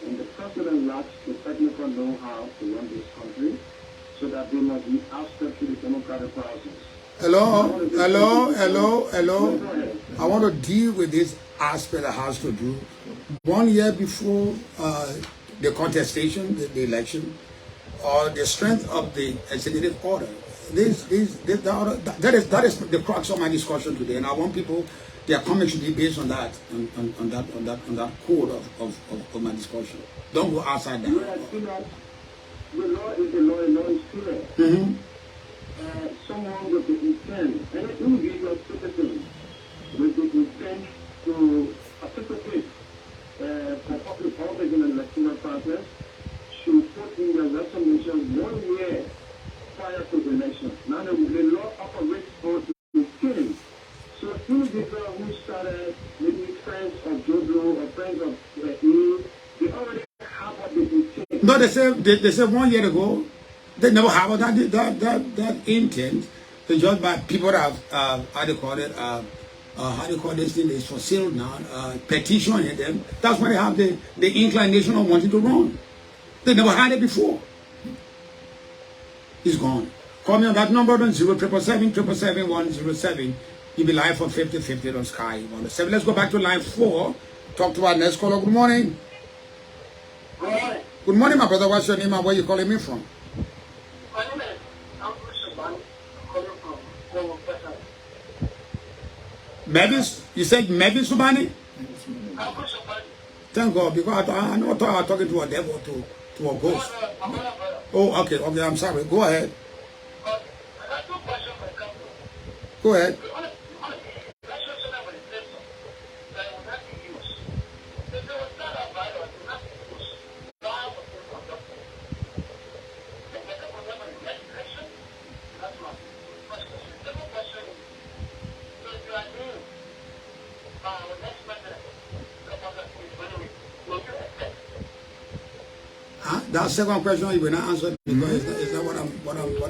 S4: and the president lacks the technical know-how to run this country, so that they must be ousted through the democratic process.
S1: Hello. I want to deal with this aspect that has to do 1 year before the contestation, the election, or the strength of the executive order. That is the crux of my discussion today, and I want people, their comments should be based on that, on that core of my discussion. Don't go outside that.
S4: The law is the law, and law is clear. Someone with the intent, any individual citizen with the intent to participate for public office in an electoral process should put in their resignation 1 year prior to the election. Now the law operates on the killing. So individuals who started maybe friends of Jojo or friends of E, they already have what they intend.
S1: No, they said 1 year ago, they never have that intent. They just by people that have, how do you call it, how do you call this thing, is for sale now, petitioning them. That's why they have the inclination of wanting to run. They never had it before. It's gone. Call me on that number on 077777107. You'll be live for 50/50 on Sky 107. Let's go back to line 4. Talk to our next caller. Good morning.
S4: Good morning.
S1: Good morning, my brother. What's your name and where you calling me from?
S4: My name is Shaban. I'm calling from Congo, Texas.
S1: Mavis? You said Mavis Subani?
S4: Shaban.
S1: Thank God, because I know I was talking to a devil, to a ghost. Oh, okay, I'm sorry. Go ahead.
S4: I got 2 questions for the couple.
S1: Go ahead. That second question you will not answer because it's not what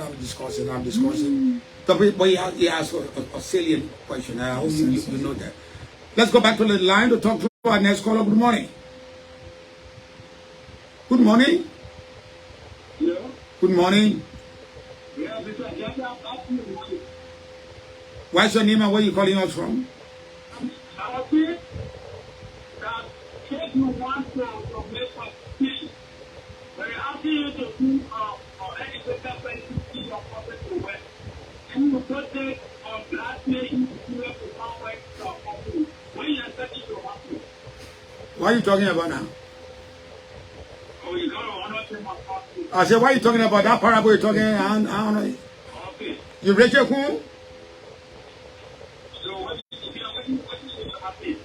S1: I'm discussing. I'm discussing. But he asked a salient question. I hope you know that. Let's go back to the line to talk to our next caller. Good morning. Good morning.
S4: Yeah.
S1: Good morning.
S4: Yeah, Mr. Jeffrey,
S1: What's your name and where you calling us from?
S4: I was here that if you want to make a petition, we're asking you to do any paper to your public to work. And you put it on last day, you do it to not work to our company. When you're touching your company.
S1: What are you talking about now?
S4: Oh, you got to honor them on company.
S1: I said, why are you talking about that parable you're talking? I don't know.
S4: Okay.
S1: You read your cool?
S4: So what you say about this?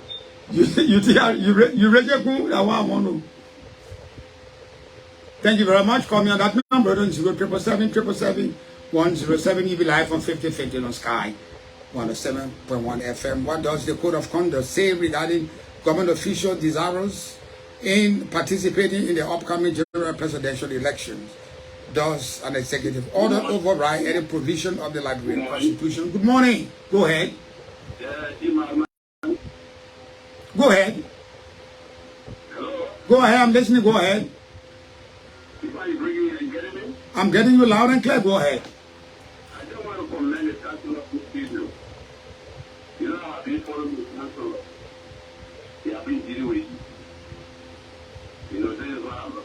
S1: You read your cool? That's what I want to. Thank you very much. Call me on that number, 077777107. You'll be live on 50/50 on Sky 107.1 FM. What does the Code of Conduct say regarding government officials desirous in participating in the upcoming general presidential elections? Does an executive order override any provision of the Liberian Constitution? Good morning. Go ahead. Go ahead.
S4: Hello?
S1: Go ahead. I'm listening. Go ahead.
S4: Are you bringing and getting me?
S1: I'm getting you loud and clear. Go ahead.
S4: I just want to commend the title of this video. You know how I've been following the council. They have been dealing with you. You know, this is why I'm a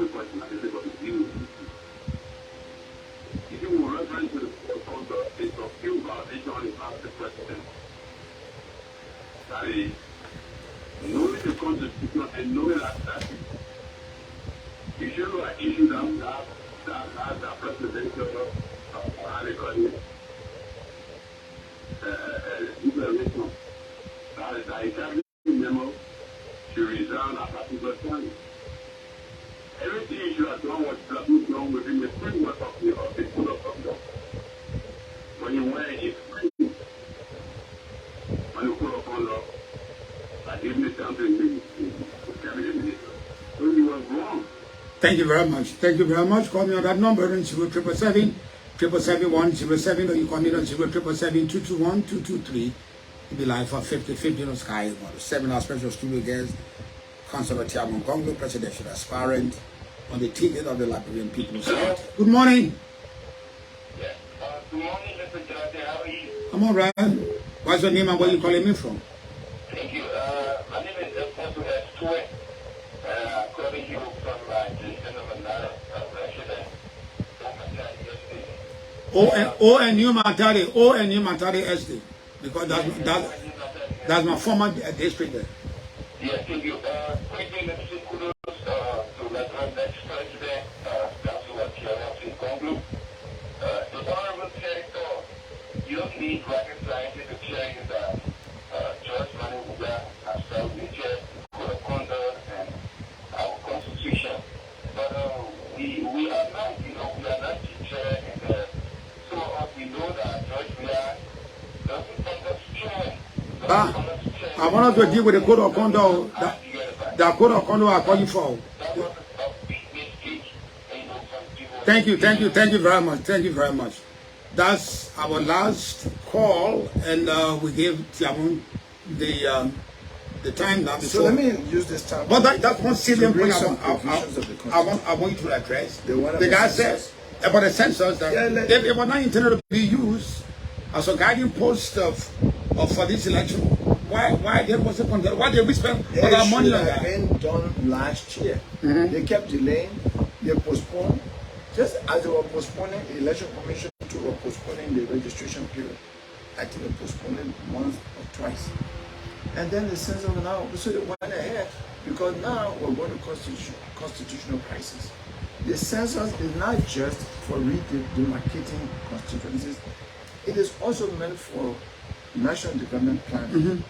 S4: question. I just about to deal with you. If you will reference to the conduct of few violations in past the president, that is, knowing the Constitution and knowing that you should have issued that presidential declaration that is a cabinet memo to resign at particular time.
S1: Thank you very much. Thank you very much. Call me on that number on 0777 777 or you call me on 0777 221 223. It'll be live for 50 on Sky. About a 7-hour special studio guest, Councillor Tiawan Saye Gongloe, presidential aspirant on the ticket of the Liberian People's Party. Good morning.
S5: Yeah. Good morning, Mr. Jonathan. How are you?
S1: I'm all right. What's your name and where are you calling me from?
S5: Thank you. My name is Alfonso S. Calling you from
S1: New Matari Estate. Because that's my former district there.
S5: Yeah, thank you. Quickly, let me say kudos to Lieutenant Ex-President, Councillor Tiawan Saye Gongloe. The Honorable Senator, you don't need rocket scientists to tell you that George Manuga has served nature, code of conduct, and our constitution. But we are not, we are not teachers, and some of us, we know that George Weah doesn't understand.
S1: I want us to deal with the code of conduct. The code of conduct I call you for. Thank you very much. Thank you very much. That's our last call, and we gave Tiawan the time now.
S2: So let me use this time.
S1: But that's one salient point I want you to address. The guy says about the census that they were not intended to be used as a guiding post for this election. Why there was a content? Why did we spend all our money on that?
S2: Been done last year. They kept delaying. They postponed. Just as they were postponing the election commission, were postponing the registration period. I think they postponed it once or twice. And then the census now, so they went ahead because now we're going to constitutional crisis. The census is not just for demarcating constituencies. It is also meant for national development planning.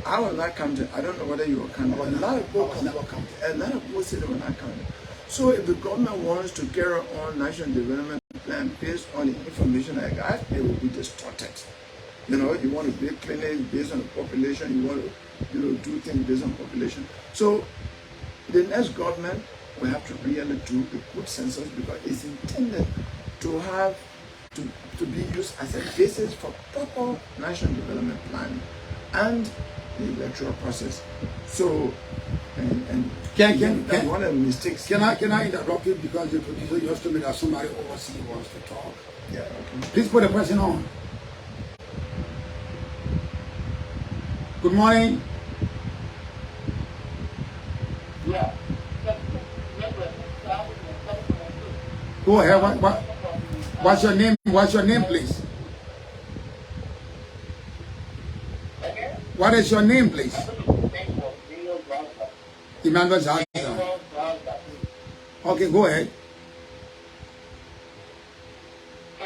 S2: I will not come to, I don't know whether you will come to, a lot of people say they will not come to. So if the government wants to carry on national development plan based on the information I got, it will be distorted. You want to build clinics based on the population, you want to do things based on population. So the next government will have to really do a good census because it's intended to have to be used as a basis for proper national development planning and the electoral process. So, and one of the mistakes.
S1: Can I interrupt you because the producer just told me that somebody overseas wants to talk.
S2: Yeah, okay.
S1: Please put the person on. Good morning.
S5: Yeah.
S1: Go ahead. What's your name? What's your name, please? What is your name, please? Emmanuel Zahra. Okay, go ahead.
S5: I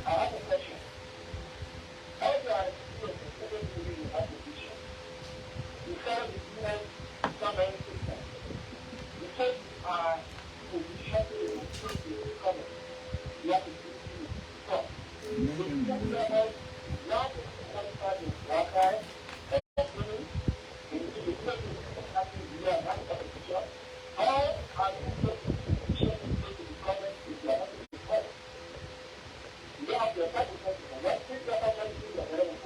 S5: have a question. How do I do a because the U.S. government system, because you are positioned to improve the economy, you have to do it first. So the second level, you have to qualify the worker and women into the second country you are not a position. How are you going to position into the government if you are not a position? You have to apply the question. What is the opportunity you are going to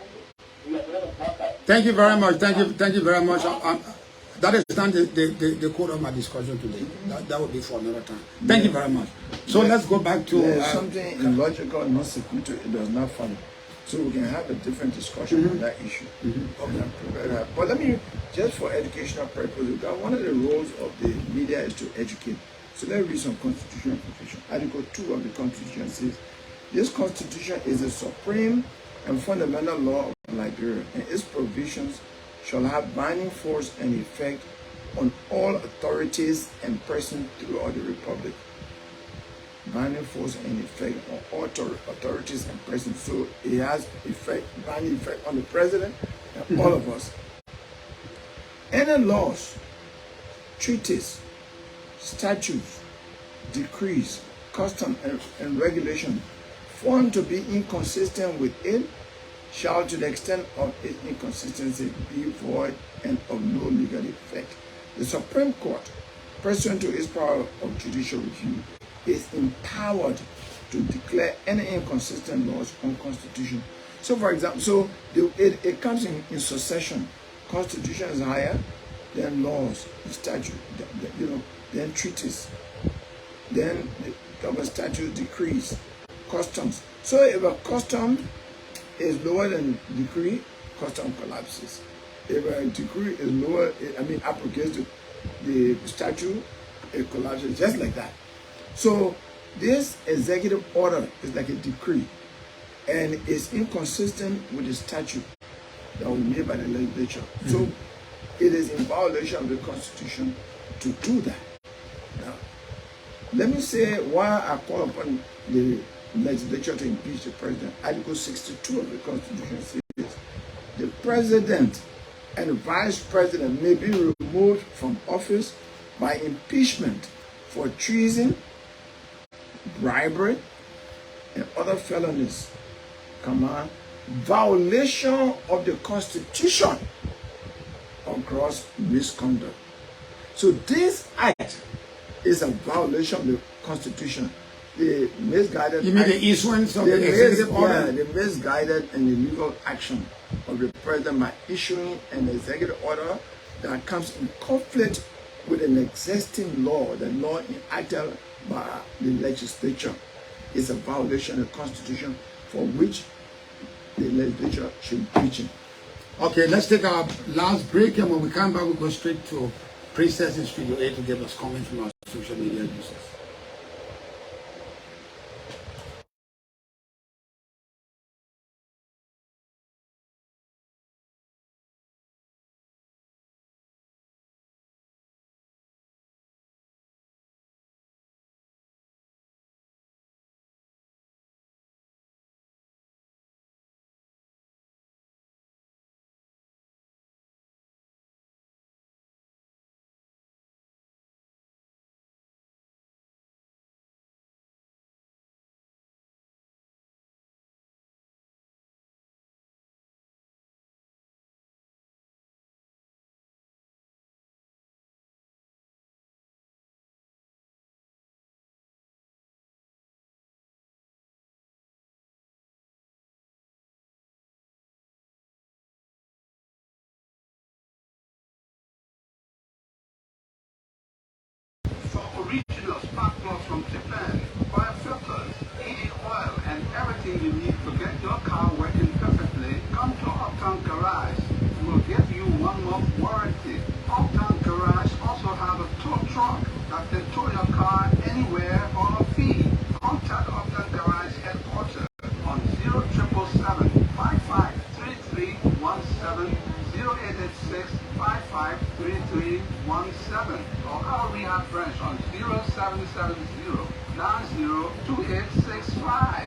S1: Thank you very much. Thank you very much. That is not the core of my discussion today. That will be for another time. Thank you very much. So let's go back to
S2: something illogical, not sequitur. It does not follow. So we can have a different discussion on that issue. But let me, just for educational purposes, one of the roles of the media is to educate. So let's read some constitutional provision. Article 2 of the Constitution says, this Constitution is the supreme and fundamental law of Liberia, and its provisions shall have binding force and effect on all authorities and persons throughout the Republic. Binding force and effect on all authorities and persons. So it has binding effect on the president and all of us. Any laws, treaties, statutes, decrees, custom and regulation found to be inconsistent with it shall, to the extent of its inconsistency, be void and of no legal effect. The Supreme Court, pursuant to its power of judicial review, is empowered to declare any inconsistent laws unconstitutional. So, for example, it comes in succession. Constitution is higher, then laws, statute, then treaties, then the government statute, decrees, customs. So, if a custom is lower than decree, custom collapses. If a decree is lower, abrogates the statute, it collapses, just like that. So this executive order is like a decree, and it's inconsistent with the statute that was made by the legislature. So it is in violation of the Constitution to do that. Now, let me say why I call upon the legislature to impeach the president. Article 62 of the Constitution says the president and the vice president may be removed from office by impeachment for treason, bribery, and other felonies, violation of the Constitution, or gross misconduct. So this act is a violation of the Constitution. The misguided...
S1: You mean the issuance of the executive order?
S2: Yeah, the misguided and illegal action of the president by issuing an executive order that comes in conflict with an existing law, the law enacted by the legislature, is a violation of the Constitution for which the legislature should be preaching.
S1: Okay, let's take our last break, and when we come back, we'll go straight to Princess in Studio A to give us comments from our social media users.
S3: Original spark plugs from Japan, fire filters, heating oil, and everything you need to get your car working perfectly, come to Uptown Garage. We'll give you 1 month warranty. Uptown Garage also have a tow truck that can tow your car anywhere for a fee. Contact Uptown Garage headquarters on 0777 553317, 0886 553317, or our rehab branch on 0770-902865.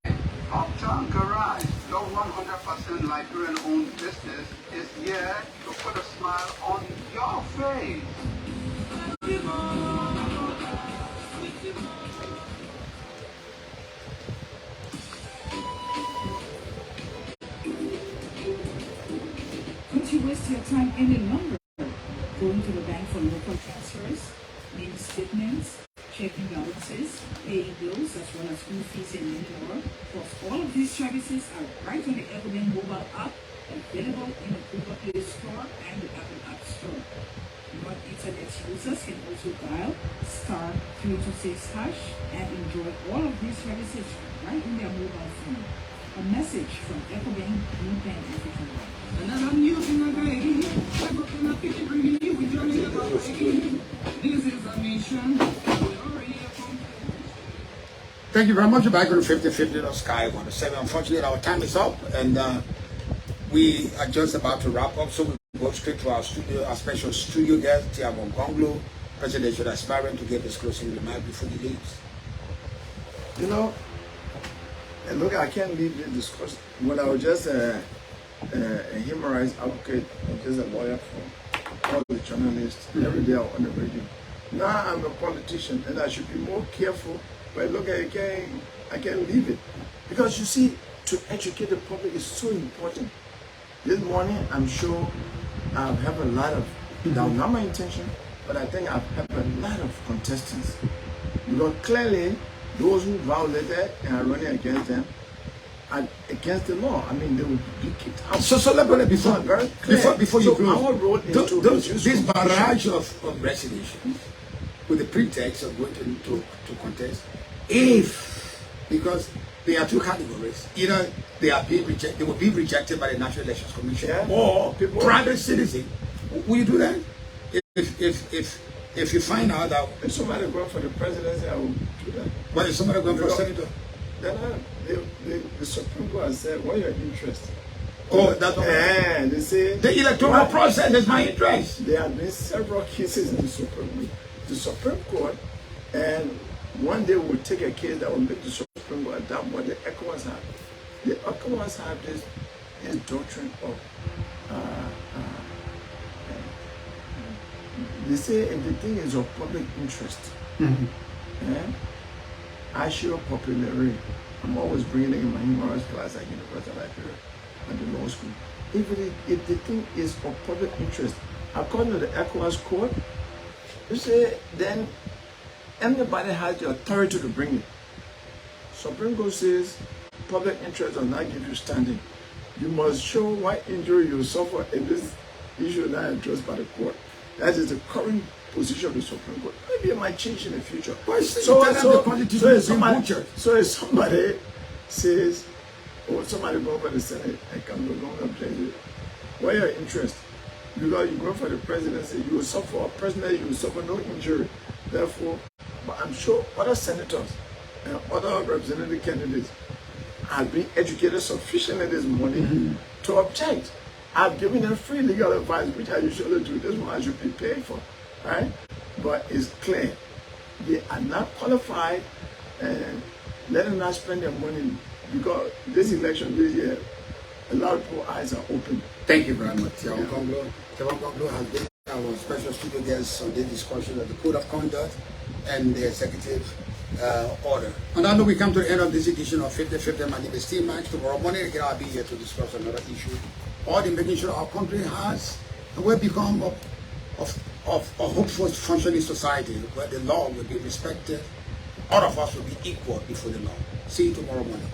S3: Uptown Garage, your 100% Liberian-owned business, is here to put a smile on your face.
S6: Don't you waste your time any longer going to the bank for local transfers, making statements, checking balances, paying bills, as well as school fees and many more? Because all of these services are right on the Ecobank mobile app, available in the Google Play Store and the Apple App Store. Non-internet users can also dial *326# and enjoy all of these services right in their mobile phone. A message from Ecobank New Pen African Bank.
S7: Another news in the day. I'm looking at it, bringing you with your neighbor. This is a nation.
S1: Thank you very much. You're back on 50/50 Sky 107. Unfortunately, our time is up, and we are just about to wrap up. So we go straight to our studio, our special studio guest, Tiawan Gongloe, presidential aspirant, to give his closing remark before he leaves.
S2: You know, and look, I can't leave this discussion when I was just a human rights advocate and just a lawyer for all the journalists every day on the radio. Now I'm a politician and I should be more careful, but look, I can't leave it. Because you see, to educate the public is so important. This morning, I'm sure I've have a lot of, that was not my intention, but I think I've have a lot of contestants. Because clearly, those who violated and are running against them are against the law. I mean, they will be kicked out.
S1: So let me before you close,
S2: our role is to
S1: this barrage of resignations with the pretext of going to contest, because there are two categories: either they are being rejected, they will be rejected by the National Elections Commission, or private citizen. Will you do that? If you find out that
S2: if somebody going for the presidency, I will do that.
S1: But if somebody going for senator,
S2: then the Supreme Court has said, what are your interests?
S1: Oh, that's
S2: and they say
S1: the electoral process is my interest.
S2: There have been several cases in the Supreme Court, and one day we'll take a case that will make the Supreme Court adopt what the ECOWAS have. The ECOWAS have this doctrine of they say if the thing is of public interest, I show popularity. I'm always bringing it in my human rights class at University of Liberia, at the law school. If the thing is of public interest, according to the ECOWAS court, you say then anybody has the authority to bring it. Supreme Court says public interest does not give you standing. You must show what injury you suffer in this issue not addressed by the court. That is the current position of the Supreme Court. Maybe it might change in the future. So if somebody says, or somebody go for the Senate and come to the government, what are your interests? Because you go for the presidency, you will suffer personally, you will suffer no injury. Therefore, but I'm sure other senators and other representative candidates have been educated sufficiently this morning to object. I've given them free legal advice, which I usually do. This one I should be paid for, right? But it's clear they are not qualified, and let them not spend their money, because this election this year, a lot of people's eyes are open.
S1: Thank you very much, Tiawan Gongloe. Tiawan Gongloe has been our special studio guest on this discussion of the Code of Conduct and the Executive Order. And I know we come to the end of this edition of 50/50. My name is T-MaX. Tomorrow morning again, I'll be here to discuss another issue. All in making sure our country has and will become a hopeful functioning society where the law will be respected. All of us will be equal before the law. See you tomorrow morning.